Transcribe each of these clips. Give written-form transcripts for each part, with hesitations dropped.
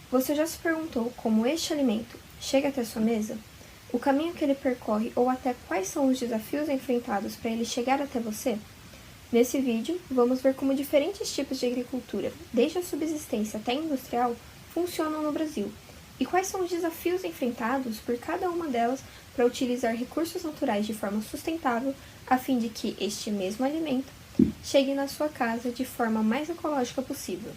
Você já se perguntou como este alimento chega até sua mesa? O caminho que ele percorre ou até quais são os desafios enfrentados para ele chegar até você? Nesse vídeo, vamos ver como diferentes tipos de agricultura, desde a subsistência até a industrial, funcionam no Brasil e quais são os desafios enfrentados por cada uma delas para utilizar recursos naturais de forma sustentável a fim de que este mesmo alimento chegue na sua casa de forma mais ecológica possível.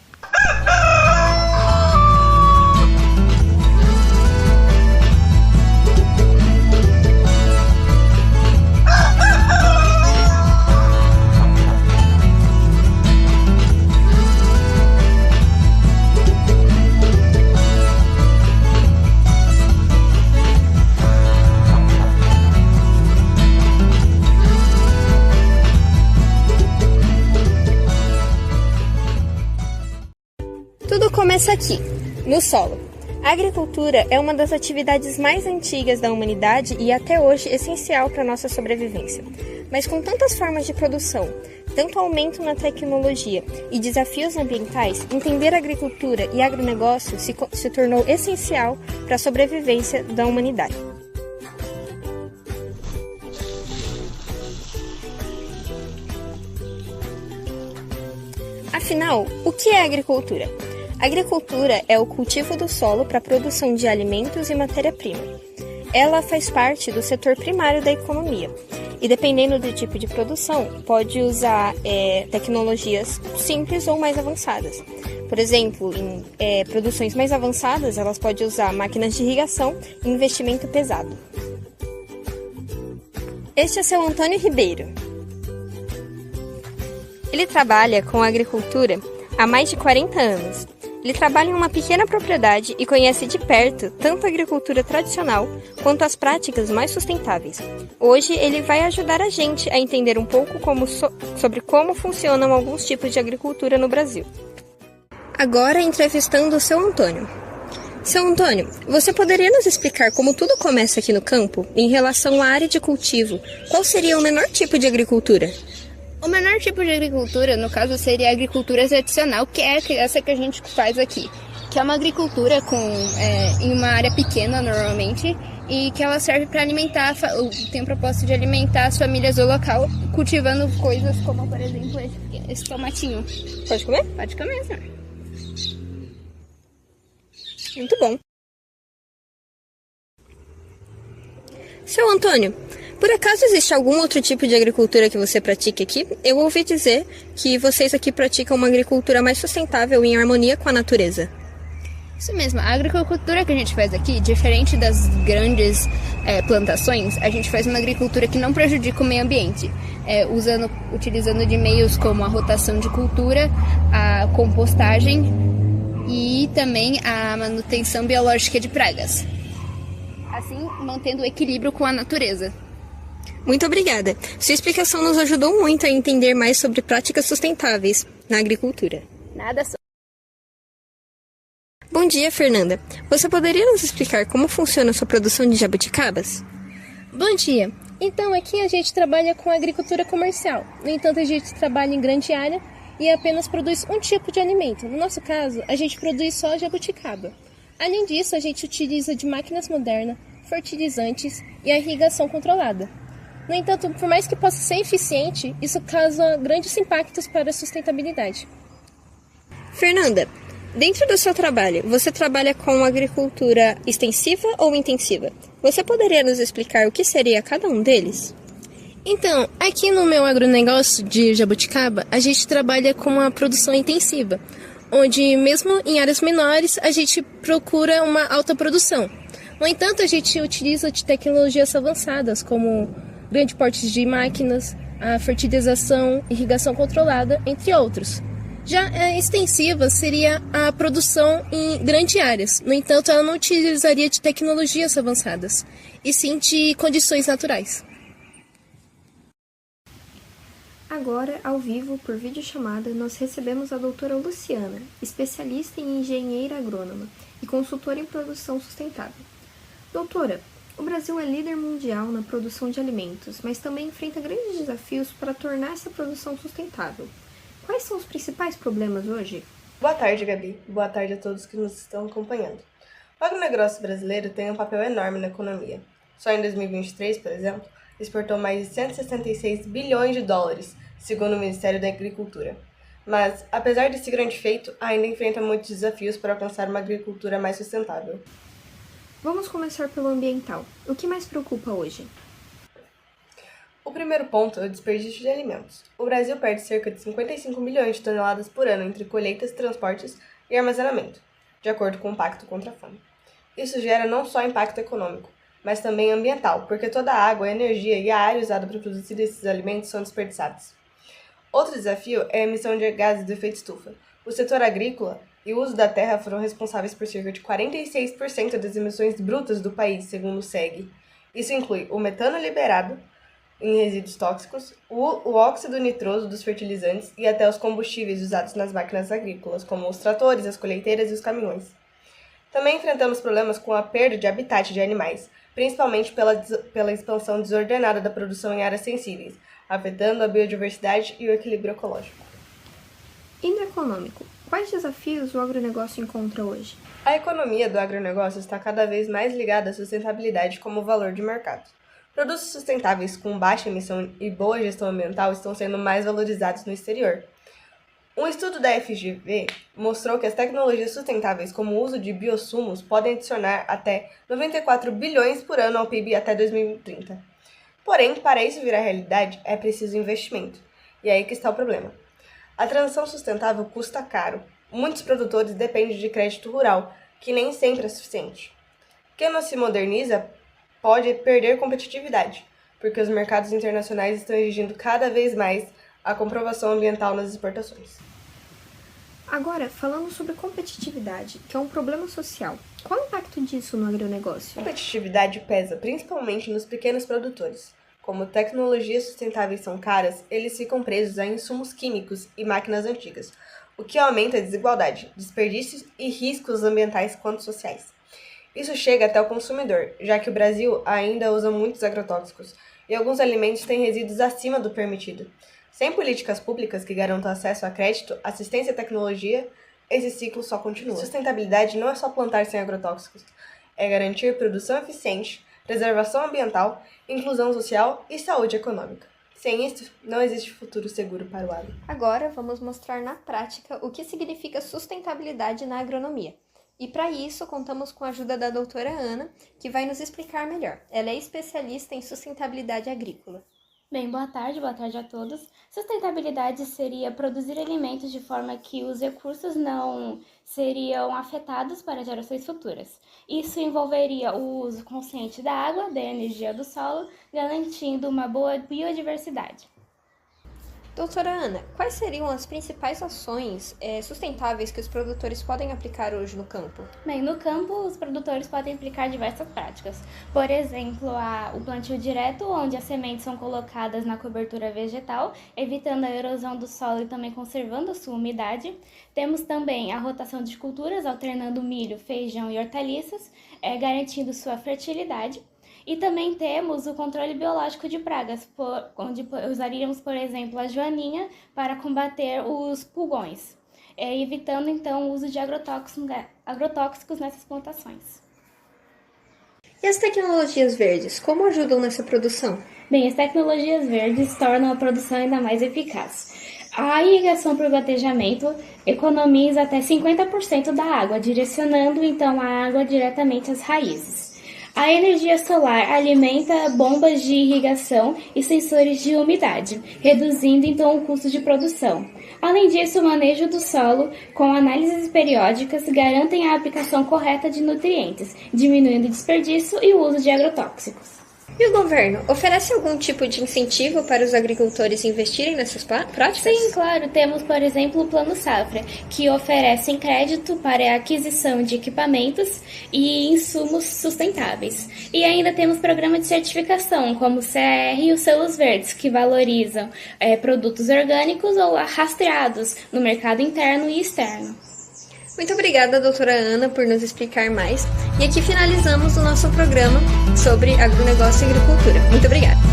Tudo começa aqui, no solo. A agricultura é uma das atividades mais antigas da humanidade e até hoje essencial para a nossa sobrevivência. Mas com tantas formas de produção, tanto aumento na tecnologia e desafios ambientais, entender a agricultura e agronegócio se tornou essencial para a sobrevivência da humanidade. Afinal, o que é agricultura? Agricultura é o cultivo do solo para a produção de alimentos e matéria-prima. Ela faz parte do setor primário da economia e, dependendo do tipo de produção, pode usar tecnologias simples ou mais avançadas. Por exemplo, em produções mais avançadas, elas podem usar máquinas de irrigação e investimento pesado. Este é seu Antônio Ribeiro. Ele trabalha com agricultura há mais de 40 anos. Ele trabalha em uma pequena propriedade e conhece de perto tanto a agricultura tradicional quanto as práticas mais sustentáveis. Hoje ele vai ajudar a gente a entender um pouco sobre como funcionam alguns tipos de agricultura no Brasil. Agora entrevistando o seu Antônio. Seu Antônio, você poderia nos explicar como tudo começa aqui no campo em relação à área de cultivo? Qual seria o menor tipo de agricultura? O menor tipo de agricultura, no caso, seria a agricultura tradicional, que é essa que a gente faz aqui. Que é uma agricultura em uma área pequena, normalmente, e que ela serve para alimentar, tem o propósito de alimentar as famílias do local, cultivando coisas como, por exemplo, esse tomatinho. Pode comer? Pode comer, senhor. Muito bom. Seu Antônio, por acaso existe algum outro tipo de agricultura que você pratique aqui? Eu ouvi dizer que vocês aqui praticam uma agricultura mais sustentável e em harmonia com a natureza. Isso mesmo, a agricultura que a gente faz aqui, diferente das grandes plantações, a gente faz uma agricultura que não prejudica o meio ambiente, utilizando de meios como a rotação de cultura, a compostagem e também a manutenção biológica de pragas. Assim, mantendo o equilíbrio com a natureza. Muito obrigada. Sua explicação nos ajudou muito a entender mais sobre práticas sustentáveis na agricultura. Nada só. Bom dia, Fernanda. Você poderia nos explicar como funciona a sua produção de jabuticabas? Bom dia. Então, aqui a gente trabalha com agricultura comercial. No entanto, a gente trabalha em grande área e apenas produz um tipo de alimento. No nosso caso, a gente produz só jabuticaba. Além disso, a gente utiliza de máquinas modernas, fertilizantes e a irrigação controlada. No entanto, por mais que possa ser eficiente, isso causa grandes impactos para a sustentabilidade. Fernanda, dentro do seu trabalho, você trabalha com agricultura extensiva ou intensiva? Você poderia nos explicar o que seria cada um deles? Então, aqui no meu agronegócio de jabuticaba, a gente trabalha com uma produção intensiva, onde mesmo em áreas menores a gente procura uma alta produção. No entanto, a gente utiliza de tecnologias avançadas, como grande porte de máquinas, a fertilização, irrigação controlada, entre outros. Já a extensiva seria a produção em grandes áreas. No entanto, ela não utilizaria de tecnologias avançadas, e sim de condições naturais. Agora, ao vivo, por videochamada, nós recebemos a doutora Luciana, especialista em engenheira agrônoma e consultora em produção sustentável. Doutora, o Brasil é líder mundial na produção de alimentos, mas também enfrenta grandes desafios para tornar essa produção sustentável. Quais são os principais problemas hoje? Boa tarde, Gabi. Boa tarde a todos que nos estão acompanhando. O agronegócio brasileiro tem um papel enorme na economia. Só em 2023, por exemplo, exportou mais de 166 bilhões de dólares, segundo o Ministério da Agricultura. Mas, apesar desse grande feito, ainda enfrenta muitos desafios para alcançar uma agricultura mais sustentável. Vamos começar pelo ambiental. O que mais preocupa hoje? O primeiro ponto é o desperdício de alimentos. O Brasil perde cerca de 55 milhões de toneladas por ano entre colheitas, transportes e armazenamento, de acordo com o Pacto contra a Fome. Isso gera não só impacto econômico, mas também ambiental, porque toda a água, a energia e a área usada para produzir esses alimentos são desperdiçados. Outro desafio é a emissão de gases de efeito estufa. O setor agrícola e o uso da terra foram responsáveis por cerca de 46% das emissões brutas do país, segundo o SEG. Isso inclui o metano liberado em resíduos tóxicos, o óxido nitroso dos fertilizantes e até os combustíveis usados nas máquinas agrícolas, como os tratores, as colheiteiras e os caminhões. Também enfrentamos problemas com a perda de habitat de animais, principalmente pela expansão desordenada da produção em áreas sensíveis, afetando a biodiversidade e o equilíbrio ecológico. E no econômico, quais desafios o agronegócio encontra hoje? A economia do agronegócio está cada vez mais ligada à sustentabilidade como valor de mercado. Produtos sustentáveis com baixa emissão e boa gestão ambiental estão sendo mais valorizados no exterior. Um estudo da FGV mostrou que as tecnologias sustentáveis, como o uso de biossumos, podem adicionar até 94 bilhões por ano ao PIB até 2030. Porém, para isso virar realidade, é preciso investimento. E é aí que está o problema. A transição sustentável custa caro. Muitos produtores dependem de crédito rural, que nem sempre é suficiente. Quem não se moderniza pode perder competitividade, porque os mercados internacionais estão exigindo cada vez mais a comprovação ambiental nas exportações. Agora, falando sobre competitividade, que é um problema social, qual o impacto disso no agronegócio? A competitividade pesa principalmente nos pequenos produtores. Como tecnologias sustentáveis são caras, eles ficam presos a insumos químicos e máquinas antigas, o que aumenta a desigualdade, desperdícios e riscos ambientais quanto sociais. Isso chega até o consumidor, já que o Brasil ainda usa muitos agrotóxicos e alguns alimentos têm resíduos acima do permitido. Sem políticas públicas que garantam acesso a crédito, assistência e tecnologia, esse ciclo só continua. Sustentabilidade não é só plantar sem agrotóxicos, é garantir produção eficiente, preservação ambiental, inclusão social e saúde econômica. Sem isso, não existe futuro seguro para o agro. Agora vamos mostrar na prática o que significa sustentabilidade na agronomia. E para isso, contamos com a ajuda da doutora Ana, que vai nos explicar melhor. Ela é especialista em sustentabilidade agrícola. Bem, boa tarde a todos. Sustentabilidade seria produzir alimentos de forma que os recursos não seriam afetados para gerações futuras. Isso envolveria o uso consciente da água, da energia do solo, garantindo uma boa biodiversidade. Doutora Ana, quais seriam as principais ações sustentáveis que os produtores podem aplicar hoje no campo? Bem, no campo, os produtores podem aplicar diversas práticas. Por exemplo, o plantio direto, onde as sementes são colocadas na cobertura vegetal, evitando a erosão do solo e também conservando a sua umidade. Temos também a rotação de culturas, alternando milho, feijão e hortaliças, garantindo sua fertilidade. E também temos o controle biológico de pragas, onde usaríamos, por exemplo, a joaninha para combater os pulgões, evitando então o uso de agrotóxicos nessas plantações. E as tecnologias verdes, como ajudam nessa produção? Bem, as tecnologias verdes tornam a produção ainda mais eficaz. A irrigação por gotejamento economiza até 50% da água, direcionando então a água diretamente às raízes. A energia solar alimenta bombas de irrigação e sensores de umidade, reduzindo então o custo de produção. Além disso, o manejo do solo com análises periódicas garantem a aplicação correta de nutrientes, diminuindo o desperdício e o uso de agrotóxicos. E o governo oferece algum tipo de incentivo para os agricultores investirem nessas práticas? Sim, claro. Temos, por exemplo, o Plano Safra, que oferece crédito para a aquisição de equipamentos e insumos sustentáveis. E ainda temos programas de certificação, como o CR e os selos verdes, que valorizam produtos orgânicos ou rastreados no mercado interno e externo. Muito obrigada, doutora Ana, por nos explicar mais. E aqui finalizamos o nosso programa sobre agronegócio e agricultura. Muito obrigada.